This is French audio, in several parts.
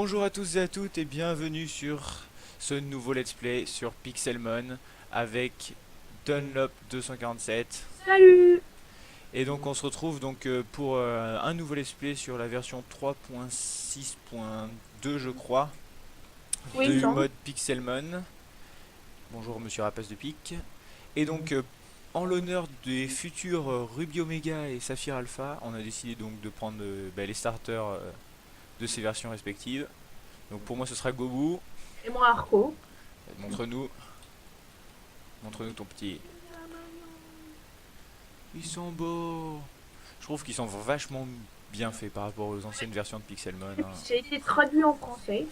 Bonjour à tous et à toutes et bienvenue sur ce nouveau let's play sur Pixelmon avec Dunlop 247. Salut! Et donc on se retrouve donc pour un nouveau let's play sur la version 3.6.2 je crois Oui, il me du semble. mode Pixelmon. Bonjour monsieur Rapace de Pic. Et donc en l'honneur des futurs Ruby Omega et Saphir Alpha, on a décidé donc de prendre les starters de ces versions respectives. Donc pour moi ce sera Gobu. Et moi, Arco. Montre-nous. Montre-nous ton petit. Ils sont beaux. Je trouve qu'ils sont vachement bien faits par rapport aux anciennes versions de Pixelmon, Et hein. puis, ça a été traduit en français.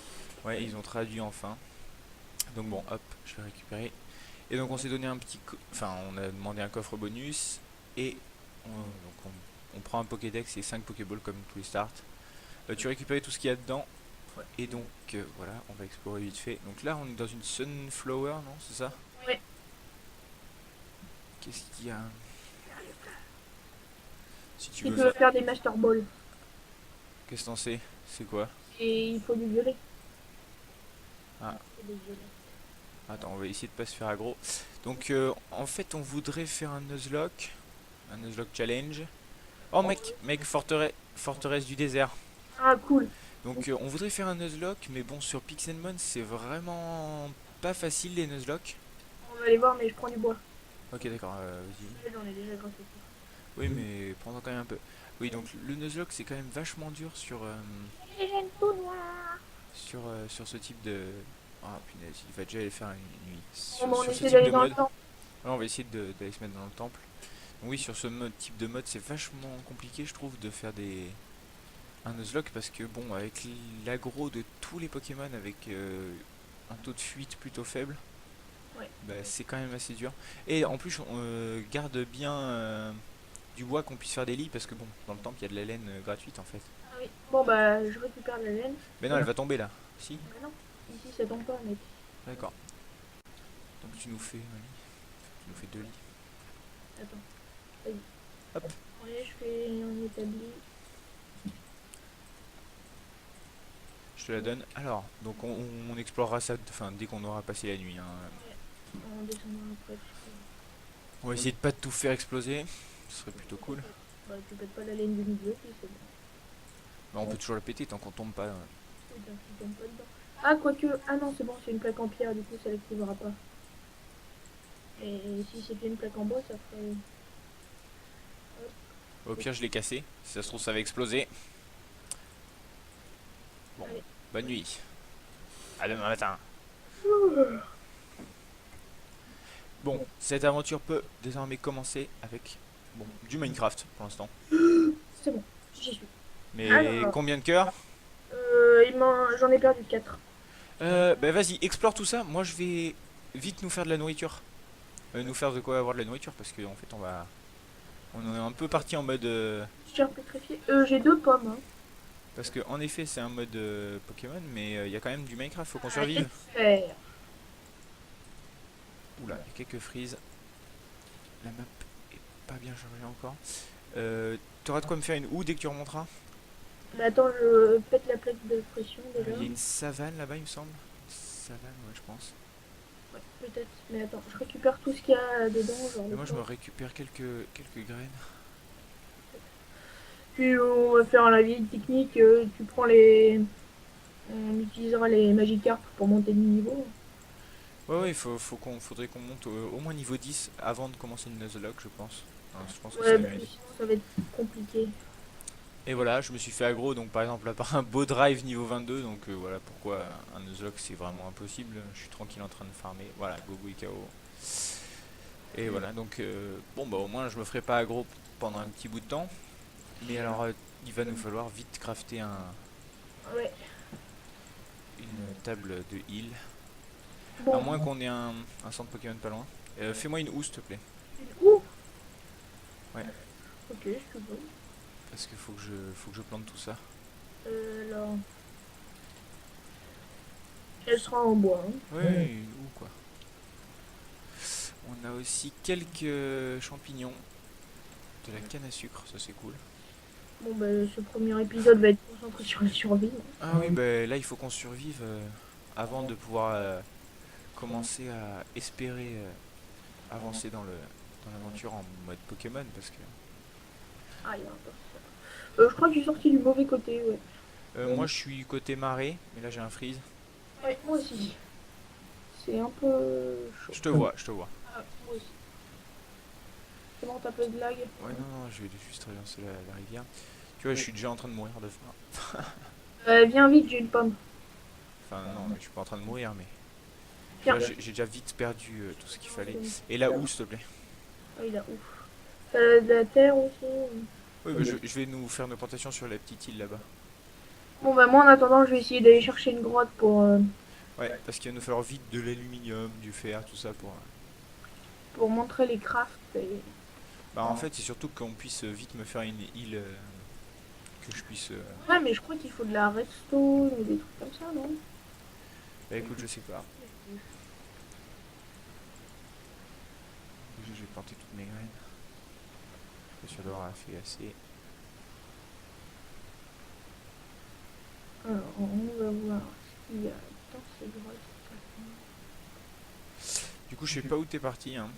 Ouais, ils ont traduit enfin. Donc bon, hop, je vais récupérer. Et donc on s'est donné un petit... Enfin, on a demandé un coffre bonus. Et on prend un Pokédex et 5 Pokéballs comme tous les starts. Tu récupères tout ce qu'il y a dedans. Et donc voilà, on va explorer vite fait. Donc là, on est dans une Sunflower, non? C'est ça? Ouais. Qu'est-ce qu'il y a? Si tu Tu veux peux faire... faire des Master Ball. Qu'est-ce que t'en sais? C'est quoi? Et il faut du violet. Ah, Et des violets. attends, on va essayer de pas se faire aggro. Donc en fait on voudrait faire un Nuzlocke challenge. Oh mec, forteresse du désert. Ah, cool. Donc on voudrait faire un Nuzlocke, mais bon sur Pixelmon c'est vraiment pas facile les Nuzlocke. On va aller voir, mais je prends du bois. Ok d'accord, vas-y. Ouais, j'en ai déjà grâce au Oui mais prends-en quand même un peu. Oui donc le Nuzlocke c'est quand même vachement dur Et j'aime tout noir. sur ce type de... Ah punaise, il va déjà aller faire une nuit. Bon, bah, on Sur ce essaie type d'aller de dans le mode, temps. alors on va essayer d'aller se mettre dans le temple. Oui, sur ce type de mode, c'est vachement compliqué, je trouve, de faire un Nuzlocke parce que, bon, avec l'aggro de tous les Pokémon avec un taux de fuite plutôt faible, Ouais. bah, c'est quand même assez dur. Et en plus, on garde bien du bois qu'on puisse faire des lits parce que, bon, dans le temple, il y a de la laine gratuite en fait. Ah oui. Bon, bah, je récupère la laine. Mais non, elle va tomber là. Si? Bah, non. Ici, ça tombe pas, mec. D'accord. Donc tu nous fais un lit. Tu nous fais deux lits. Attends. Vas-y. Hop. Ouais, je fais. On établit. Je te la donne. Alors, donc on explorera ça enfin, dès qu'on aura passé la nuit, hein. Ouais. On descendra après. On va essayer de pas tout faire exploser. Ce serait plutôt cool. Bah, tu pètes pas la laine du milieu, puis c'est bon. Bah, on peut toujours le péter tant qu'on tombe pas. Oui, donc il tombe pas dedans. Ah, quoique. Ah non, c'est bon, c'est une plaque en pierre, du coup, ça l'activera pas. Et si c'était une plaque en bois, ça ferait. Au pire, je l'ai cassé. Si ça se trouve, ça va exploser. Bon, Allez. bonne nuit. À demain matin. Bon, cette aventure peut désormais commencer avec bon, du Minecraft pour l'instant. C'est bon, j'y suis. Mais Alors, combien de cœurs? j'en ai perdu 4. Bah vas-y, explore tout ça. Moi, je vais vite nous faire de la nourriture. Nous faire de quoi avoir de la nourriture parce qu'en fait, on est un peu parti en mode... J'ai un pétrifié. J'ai 2 pommes. Hein. parce que en effet, c'est un mode Pokémon, mais il y a quand même du Minecraft, faut qu'on Ah, qu'est-ce survive. que faire? Oula, il y a quelques frises. La map est pas bien chargée encore. T'auras de quoi me faire une houe dès que tu remonteras? Bah, attends, je pète la plaque de pression déjà. Il y a une savane là-bas, il me semble. Une savane, ouais, je pense. Ouais, peut-être. Mais attends, je récupère tout ce qu'il y a dedans. Genre Et le moi, je me pot. récupère quelques graines. Puis on va faire la vieille technique. Tu prends les. On utilisera les Magikarp pour monter de niveau. Ouais, ouais, faudrait qu'on monte au moins niveau 10 avant de commencer le Nuzlocke, je pense. Enfin, je pense que Ouais, c'est le parce que mieux. sinon ça va être compliqué. Et voilà, je me suis fait aggro, donc par exemple, là, par un beau drive niveau 22, donc voilà pourquoi un Nuzlocke c'est vraiment impossible. Je suis tranquille en train de farmer. Voilà, Gogo est KO. Et voilà, donc bon, bah au moins je me ferai pas aggro pendant un petit bout de temps. Mais alors, il va nous falloir vite crafter Ouais. une table de heal. À Bon. moins qu'on ait un centre Pokémon pas loin. Fais-moi une housse, s'il te plaît. Ouh. Ouais, Ok, je suis bon. parce qu'il faut que je plante tout ça. Alors. Elle sera en bois. Hein. Ouais, une houe, quoi. On a aussi quelques champignons. De la canne à sucre, ça c'est cool. Bon, bah, ce premier épisode va être concentré sur la survie. Ah oui, bah là il faut qu'on survive avant de pouvoir commencer à espérer avancer dans l'aventure en mode Pokémon parce que Ah, il y a un peu. Je crois que j'ai sorti du mauvais côté, ouais. moi je suis côté marée, mais là j'ai un freeze. Ouais, moi aussi. C'est un peu chaud. Je te vois, je te vois. Ah, moi aussi. C'est bon, t'as pas de lag? Ouais, non, non, je vais juste traverser la rivière. Tu vois, je suis déjà en train de mourir de faim. Viens vite, j'ai une pomme. Enfin, non, mais je suis pas en train de mourir, mais tu Tiens. vois, j'ai déjà vite perdu tout ce qu'il fallait. Et là où, s'il te plaît? Ah, il a ouf. T'as de la terre aussi? Oui, bah, je vais nous faire nos plantations sur la petite île là-bas. Bon, bah, moi en attendant, je vais essayer d'aller chercher une grotte Ouais, parce qu'il va nous falloir vite de l'aluminium, du fer, tout ça pour. pour montrer les crafts. Bah, en fait, c'est surtout qu'on puisse vite me faire une île que je puisse. Ouais, mais je crois qu'il faut de la redstone ou des trucs comme ça, non? Bah, écoute, je sais pas. Déjà, je vais planter toutes mes graines. Je suis sûr d'avoir fait assez. Alors, on va voir ce qu'il y a dans ces grottes. Du coup, je sais pas où t'es parti, hein.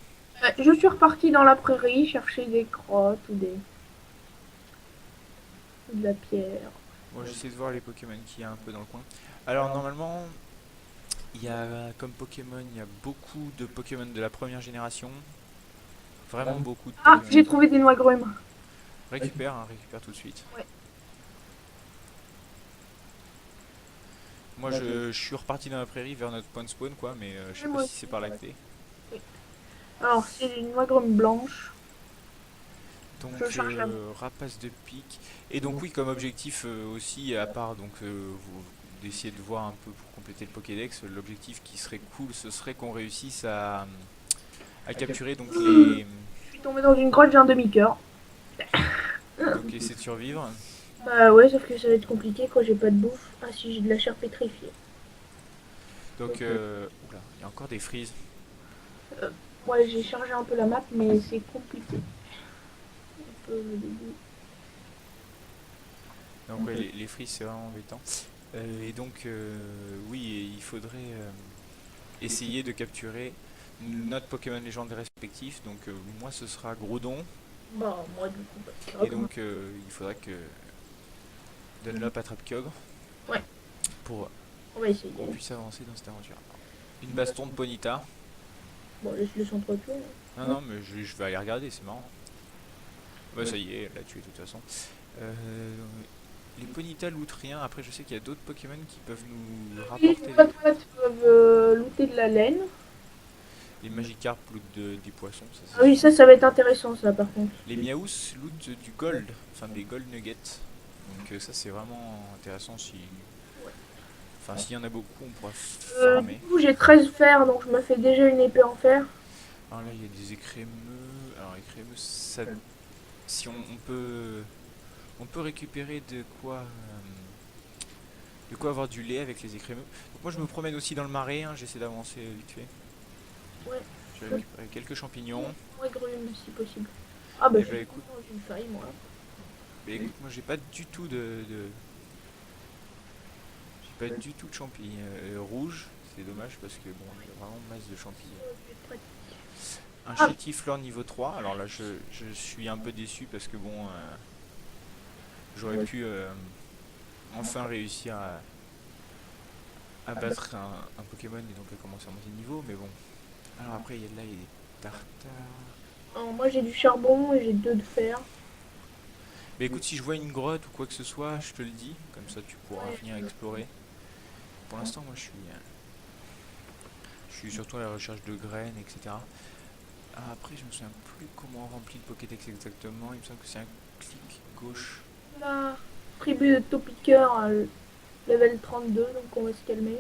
Je suis reparti dans la prairie chercher des grottes ou de la pierre. Moi, j'essaie de voir les Pokémon qu'il y a un peu dans le coin. Alors, normalement, il y a comme Pokémon, il y a beaucoup de Pokémon de la première génération. Vraiment beaucoup de Ah, Pokémon. j'ai trouvé des noix grumes. Récupère, hein, récupère tout de suite. Ouais. Moi, je suis reparti dans la prairie vers notre point de spawn, quoi, mais je sais Et pas moi si aussi. c'est par là que t'es. Oui. Alors, c'est une noix grume blanche. Je Donc, cherche la. rapace de pique. Et donc, oui, comme objectif aussi, à part donc vous d'essayer de voir un peu pour compléter le Pokédex, l'objectif qui serait cool, ce serait qu'on réussisse à capturer donc les. Je suis tombée dans une grotte, j'ai un demi-cœur. Donc, essayer de survivre. Bah ouais, sauf que ça va être compliqué quand j'ai pas de bouffe. Ah si, j'ai de la chair pétrifiée. Donc, oula, il y a encore des frises. Ouais, j'ai chargé un peu la map, mais c'est compliqué. Un peu le début. Donc, ouais, les frises, c'est vraiment embêtant. Et donc, oui, il faudrait essayer de capturer notre Pokémon légende respectif. Donc, moi, ce sera Groudon. Bah, moi du coup, bah, c'est Et grave. donc, il faudra que Dunlop attrape Kyogre Ouais, pour on va essayer. qu'on puisse avancer dans cette aventure. Une baston de Ponyta. Bon, laisse-le s'entretuer. Non, non, mais je vais aller regarder, c'est marrant. Bah, ça y est, elle l'a tué de toute façon. Euh, les Ponyta lootent rien. Après, je sais qu'il y a d'autres Pokémon qui peuvent nous Les rapporter. Watwats peuvent looter de la laine. Les Magikarp lootent des poissons, ça Ah c'est oui, sûr. ça va être intéressant ça par contre. Les Miaous lootent du gold, enfin des gold nuggets. Donc ça c'est vraiment intéressant si. Enfin s'il y en a beaucoup on pourra Du farmer. coup, j'ai 13 fer, donc je me fais déjà une épée en fer. Alors là il y a des écrémeux. Alors écrémeux ça. Si on peut récupérer de quoi avoir du lait avec les écrémeux. Donc moi je me promène aussi dans le marais, hein, j'essaie d'avancer vite fait. Ouais, J'ai récupéré quelques champignons. ouais, grume si possible. Ah bah Et je suis bah écoute, dans une faille moi. moi j'ai pas du tout j'ai pas du tout de champignons rouges. C'est dommage parce que bon, j'ai vraiment masse de champignons. Un Ah, chétiflore niveau 3. Alors là, je suis un peu déçu parce que bon, j'aurais pu enfin réussir à battre un Pokémon et donc à commencer à monter de niveau. Mais bon. Alors après, il y a des tartares. alors, moi j'ai du charbon et j'ai 2 de fer. Mais écoute, si je vois une grotte ou quoi que ce soit, je te le dis. Comme ça, tu pourras Ouais, venir explorer. Pour l'instant, moi, je suis surtout à la recherche de graines, etc. Ah, après, je me souviens plus comment on remplit le Pokédex exactement. Il me semble que c'est un clic gauche. la tribu de Topiqueur, level 32, donc on va se calmer.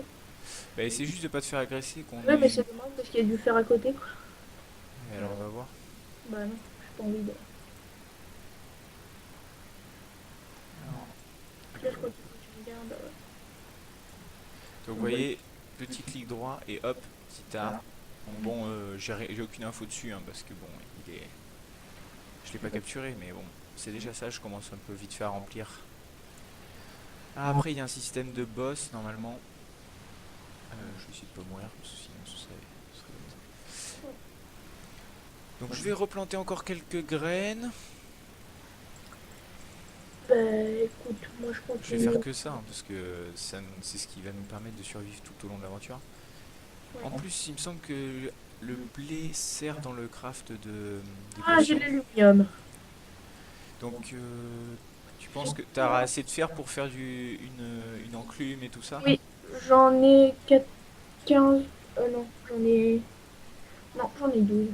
Bah, c'est juste de pas te faire agresser qu'on Ouais, mais est. c'est dommage parce qu'il y a du fer à côté quoi. Et alors, on va voir. Bah non, j'ai pas envie de. Alors, Là, je crois qu'il faut que tu regardes. donc, vous voyez, petit clic droit et hop, petit A. Donc, bon, j'ai aucune info dessus hein, parce que bon, je l'ai pas capturé, mais bon. c'est déjà ça, je commence un peu vite fait à remplir. Ah, après, il y a un système de boss normalement. Je vais essayer de pas mourir, parce que sinon ce serait bête. Donc je vais replanter encore quelques graines. Bah écoute, moi je Je vais continue. faire que ça, hein, parce que c'est ce qui va nous permettre de survivre tout au long de l'aventure. En Ouais. plus, il me semble que le blé sert dans le craft des Ah, j'ai de potions. l'aluminium. Donc, tu penses que tu auras assez de fer pour faire une enclume et tout ça? Oui, j'en ai 4, 15. Non, j'en ai. Non, j'en ai 12.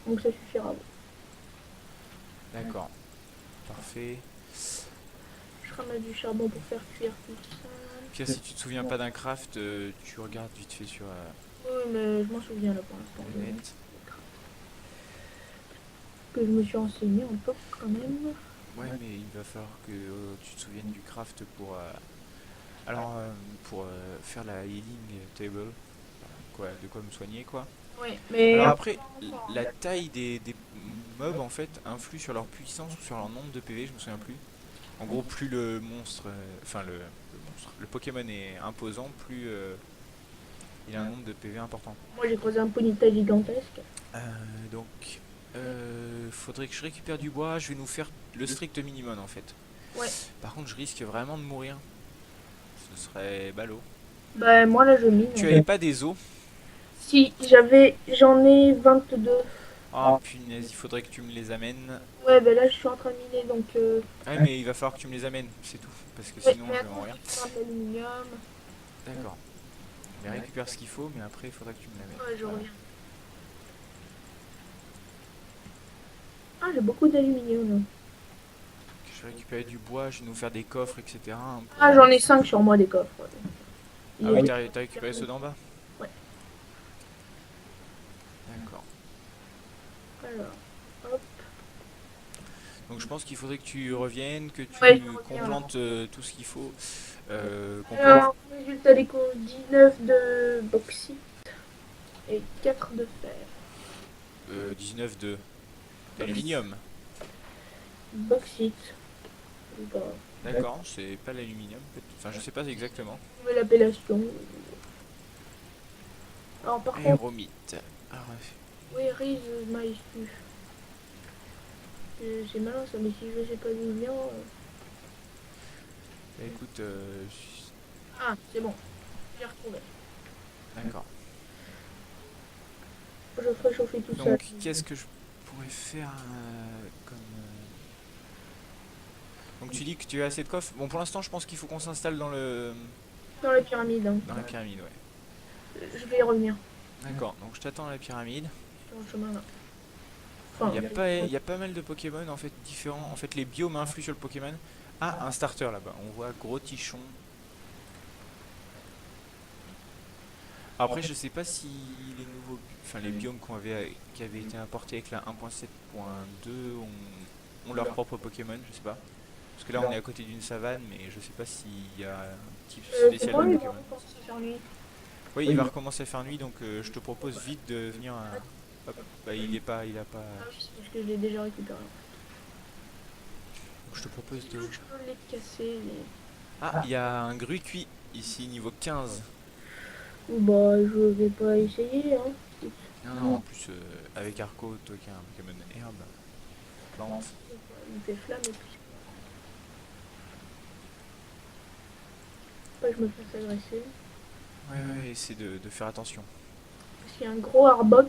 Donc ça suffira. D'accord, parfait. Je ramasse du charbon pour faire cuire tout ça. Puis si tu te souviens pas d'un craft, tu regardes vite fait sur Oui, mais je m'en souviens là pour l'instant. le net. Que je me suis renseigné un peu quand même. Ouais, mais il va falloir que tu te souviennes du craft pour, alors, pour faire la healing table. Quoi, de quoi me soigner, quoi. Oui, mais Alors après, la taille des mobs, en fait, influe sur leur puissance ou sur leur nombre de PV, je me souviens plus. En gros, plus le monstre, enfin le Pokémon est imposant, plus il a un nombre de PV important. moi j'ai creusé un ponytail gigantesque. Donc, faudrait que je récupère du bois. Je vais nous faire le strict minimum en fait. Ouais. Par contre, je risque vraiment de mourir. Ce serait ballot. Bah moi là je mine. Tu avais pas des os? Si, j'en ai 22. Ah punaise, il faudrait que tu me les amènes. Ouais, bah là je suis en train de miner donc. Ah mais il va falloir que tu me les amènes, c'est tout. Parce que Ouais, sinon mais je vais attends, mourir. je prends de l'aluminium. D'accord. Mais récupère ce qu'il faut, mais après il faudra que tu me l'amènes. Ouais, je Voilà. reviens. Ah, j'ai beaucoup d'aluminium là. Je vais récupérer du bois, je vais nous faire des coffres, etc. Hein, Ah, j'en ai 5 sur moi des coffres. Ah oui, t'as récupéré ceux d'en bas? Ouais. D'accord. Alors, hop. Donc je pense qu'il faudrait que tu reviennes, que tu Ouais, je qu'on reviens là. plante tout ce qu'il faut. Qu'on plante Alors, résultat des cours 19 de bauxite et 4 de fer. 19 d'aluminium. Bauxite. Bah, D'accord, c'est pas l'aluminium. Enfin, je sais pas exactement. nouvelle appellation. Alors, par contre, Aéromite. Ah, oui, riz, maïs, tu. C'est malin ça, mais si je sais pas d'où il vient. bah, écoute, Ah, c'est bon, j'ai retrouvé. d'accord. Je ferai chauffer tout ça. Donc, qu'est-ce que je pourrais faire comme. Donc, tu dis que tu as assez de coffres. Bon, pour l'instant, je pense qu'il faut qu'on s'installe Dans la pyramide, hein. dans la pyramide, ouais. Je vais y revenir. D'accord, donc je t'attends à la pyramide. Sur le chemin là. Il Enfin, y a pas mal de Pokémon en fait différents. En fait, les biomes influent sur le Pokémon. Ah, un starter là-bas. On voit gros tichon. Après, je sais pas si les nouveaux, enfin les biomes qui avaient été apportés avec la 1.7.2 ont leur propre Pokémon, je sais pas. Parce que là, on est à côté d'une savane, mais je sais pas s'il y a un type c'est spécial bon, de il va Pokémon. recommencer à faire nuit. Oui, il va recommencer à faire nuit, donc je te propose vite de venir. Hop, bah il a pas. Ah oui, c'est parce que je l'ai déjà récupéré. Donc je te propose de. Donc je peux les casser. Ah, il y a un gruy cuit ici, niveau 15. Ou bah, je vais pas essayer, hein. Non, non, en plus, avec Arco, toi qui as un Pokémon herbe, plante. Il me fait flamme et puis. Pas que je me fasse agresser. Ouais, ouais, essaie de faire attention. Parce qu'il y a un gros arboc.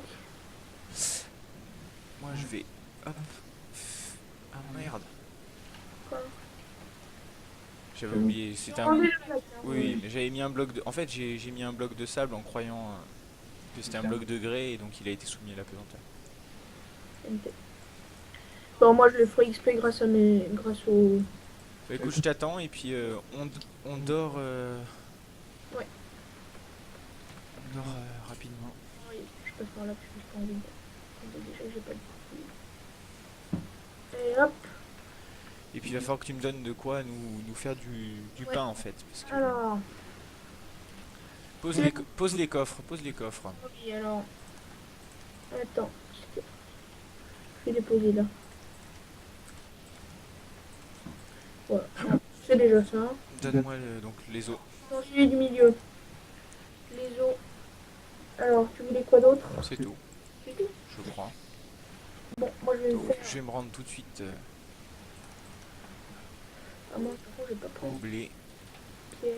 Moi, je vais. Hop. Ah merde. Quoi. J'avais oublié, c'était un. Enlever la plaque, hein. Oui, mais j'avais mis un bloc de. En fait, j'ai mis un bloc de sable en croyant que c'était un bloc de grès et donc il a été soumis à la pesanteur. Ok. Bon, moi je le ferai exprès grâce grâce au. Bah, écoute, je t'attends et puis on dort. Ouais. On dort rapidement. Oui, je passe par là parce que j'ai pas envie de. Déjà que j'ai pas de. Et hop. Et puis il va falloir que tu me donnes de quoi nous faire du Ouais. pain en fait. Parce que... Alors. Pose les coffres, pose les coffres. Oui, alors. Attends. Je vais les poser là. Voilà, c'est déjà ça. Donne-moi donc les os. Non, celui du milieu. Les os. Alors, tu voulais quoi d'autre? C'est tout, C'est tout. je crois. Bon, moi je vais Donc, faire. je vais me rendre tout de suite Ah, moi, par contre, j'ai pas pris blé, pierre.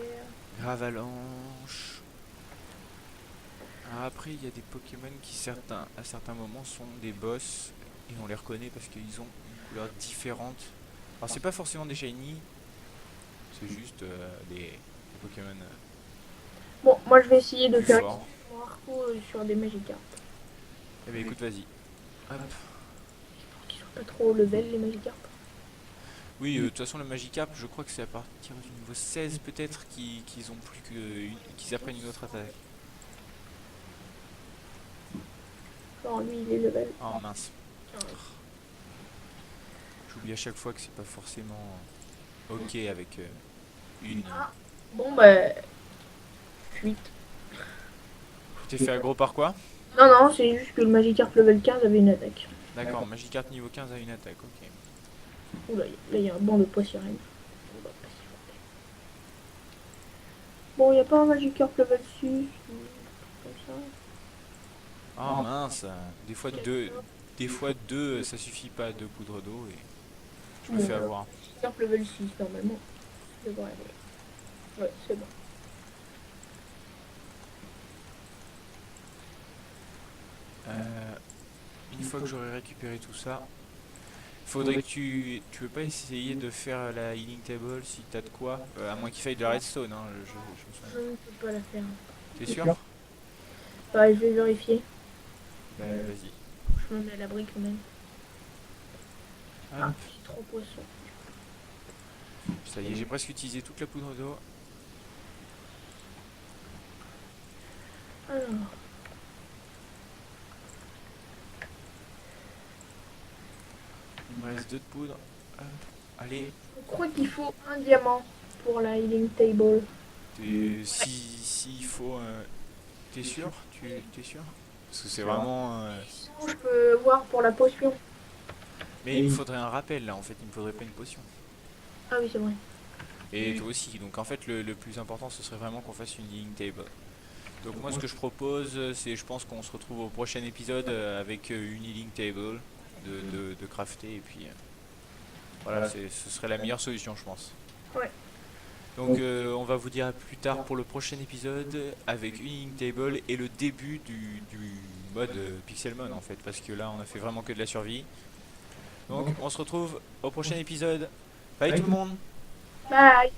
gravalanche. Alors après, il y a des Pokémon qui à certains moments sont des boss et on les reconnaît parce qu'ils ont une couleur différente. Alors c'est pas forcément des shiny, c'est juste des Pokémon Bon, moi je vais essayer de plus faire forts. mon arco sur des Magikarp. Eh ben écoute, vas-y. Hop. Qui sont pas trop level, les Magikarp. Oui, de toute façon le Magikarp, je crois que c'est à partir du niveau 16 peut-être qu'ils ont plus qu'ils apprennent une autre attaque. Genre, lui, il est level. Oh mince. 15. J'oublie à chaque fois que c'est pas forcément ok avec une. Bon, bah. Fuite. Tu t'es fait aggro par quoi? Non, non, c'est juste que le Magikarp level 15 avait une attaque. D'accord, Magikarp niveau 15 a une attaque, ok. Oula, là, il y a un banc de poids sirène. On va pas s'y frotter. Bon, il n'y a pas un Magikarp level 6 comme ça. Oh mince, des fois deux, ça suffit pas, deux poudres d'eau et je me Bon, fais avoir. Magikarp level 6 normalement. Ça devrait aller. Ouais, c'est bon. Une fois que j'aurai récupéré tout ça, faudrait que tu veux pas essayer de faire la healing table si t'as de quoi, à moins qu'il faille de la redstone, hein, je me Je souviens. ne peux pas la faire. T'es sûr? Bah, je vais vérifier. Bah vas-y. Je me mets à l'abri quand même. Hop, Ah, c'est trop poisson. ça y est, j'ai presque utilisé toute la poudre d'eau. Alors, Il me reste deux de poudre. Hop, allez, je crois qu'il faut un diamant pour la healing table. s'il faut... t'es sûr? T'es sûr? Parce que c'est vraiment... Sinon, je peux voir pour la potion. Mais il me faudrait un rappel là, en fait, il me faudrait pas une potion. Ah oui, c'est vrai. Et toi aussi, donc en fait le plus important ce serait vraiment qu'on fasse une healing table. Donc moi ce que je propose c'est je pense qu'on se retrouve au prochain épisode avec une healing table de crafter et puis voilà ce serait la meilleure solution je pense. Ouais. Donc on va vous dire à plus tard pour le prochain épisode avec une healing table et le début du mode Pixelmon en fait parce que là on a fait vraiment que de la survie. Donc on se retrouve au prochain épisode. Bye tout le monde. Bye.